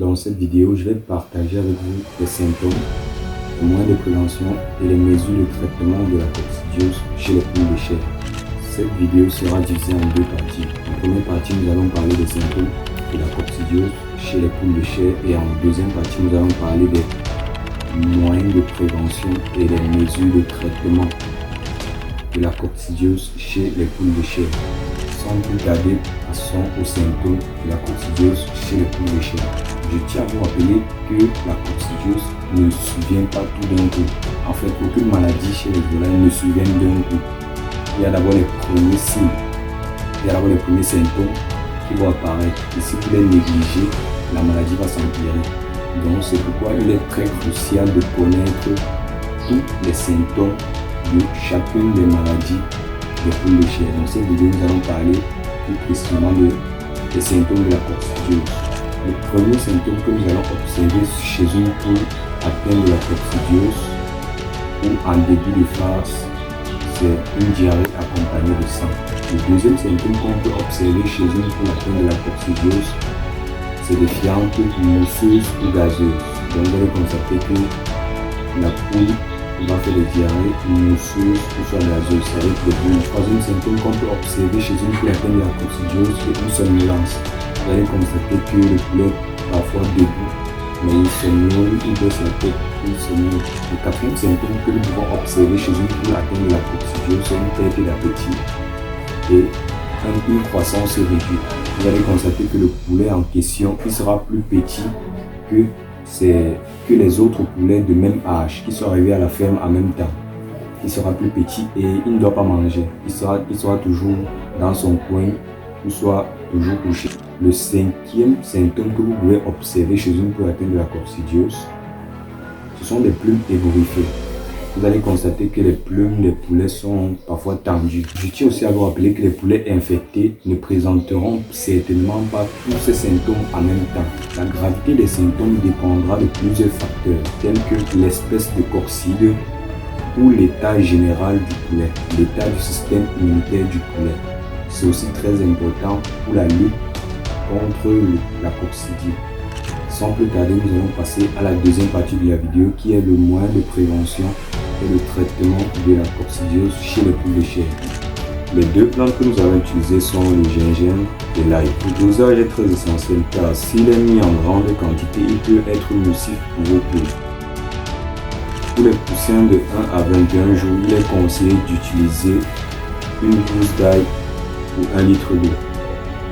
Dans cette vidéo, je vais partager avec vous les symptômes, les moyens de prévention et les mesures de traitement de la coccidiose chez les poules de chair. Cette vidéo sera divisée en deux parties. En première partie, nous allons parler des symptômes de la coccidiose chez les poules de chair et en deuxième partie, nous allons parler des moyens de prévention et les mesures de traitement de la coccidiose chez les poules de chair. Sans plus tarder, passons aux symptômes de la coccidiose chez les poules de chair. Je tiens à vous rappeler que la coccidiose ne survient pas tout d'un coup. En fait, aucune maladie chez les volailles ne survient d'un coup. Il y a d'abord les premiers signes, il y a d'abord les premiers symptômes qui vont apparaître. Et si vous les négligez, la maladie va s'empirer. Donc c'est pourquoi il est très crucial de connaître tous les symptômes de chacune des maladies des poules de chair. Dans cette vidéo, nous allons parler plus précisément des symptômes de la coccidiose. Le premier symptôme que nous allons observer chez une poule atteinte de la coccidiose ou en début de phase, c'est une diarrhée accompagnée de sang. Le deuxième symptôme qu'on peut observer chez une poule atteinte de la coccidiose, c'est des fientes mousseuses ou gazeuses. Donc vous allez constater que la poule va faire des diarrhées mousseuses ou soit gazeuses. C'est avec le troisième symptôme qu'on peut observer chez une poule atteinte de la coccidiose, c'est une somnolence. Vous allez constater que le poulet parfois debout, mais il somnole, il baisse la tête, il somnole. Le quatrième symptôme que nous pouvons observer chez une poule atteinte de la coccidiose, c'est une perte d'appétit et une croissance réduite. Vous allez constater que le poulet en question, il sera plus petit que les autres poulets de même âge qui sont arrivés à la ferme en même temps. Il sera plus petit et il ne doit pas manger. Il sera toujours dans son coin ou soit toujours couché. Le cinquième symptôme que vous pouvez observer chez une poule atteinte de la coccidiose, ce sont des plumes ébouriffées. Vous allez constater que les plumes des poulets sont parfois tendues. Je tiens aussi à vous rappeler que les poulets infectés ne présenteront certainement pas tous ces symptômes en même temps. La gravité des symptômes dépendra de plusieurs facteurs, tels que l'espèce de coccide ou l'état général du poulet, l'état du système immunitaire du poulet. C'est aussi très important pour la lutte contre la coccidie. Sans plus tarder, nous allons passer à la deuxième partie de la vidéo qui est le moyen de prévention et le traitement de la coccidiose chez les poules de chair. Les deux plantes que nous allons utiliser sont le gingembre et l'ail. Le dosage est très essentiel car s'il est mis en grande quantité, il peut être nocif pour vos poules. Pour les poussins de 1 à 21 jours, il est conseillé d'utiliser une gousse d'ail pour 1 litre d'eau.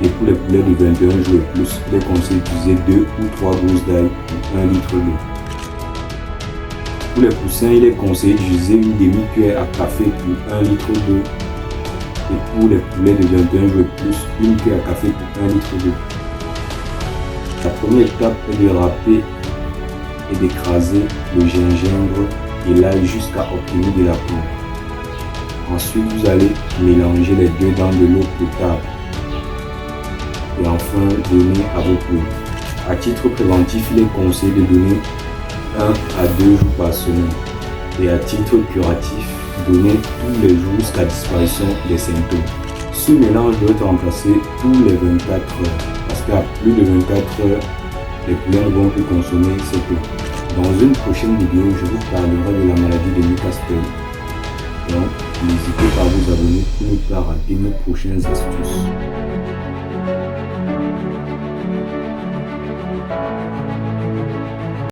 Et pour les poulets de 21 jours et plus, il est conseillé d'utiliser 2 ou 3 gousses d'ail pour 1 litre d'eau. Pour les poussins, il est conseillé d'utiliser une demi-cuillère à café pour 1 litre d'eau. Et pour les poulets de 21 jours et plus, une cuillère à café pour 1 litre d'eau. La première étape est de râper et d'écraser le gingembre et l'ail jusqu'à obtenir de la poudre. Ensuite, vous allez mélanger les deux dans de l'eau potable. Et enfin donner à vos poules. À titre préventif, il est conseillé de donner 1 à 2 jours par semaine. Et à titre curatif, donner tous les jours jusqu'à disparition des symptômes. Ce mélange doit être remplacé tous les 24 heures. Parce qu'à plus de 24 heures, les poulets ne vont plus consommer cette eau. Dans une prochaine vidéo, je vous parlerai de la maladie de Newcastle. Donc, n'hésitez pas à vous abonner pour ne pas rater nos prochaines astuces.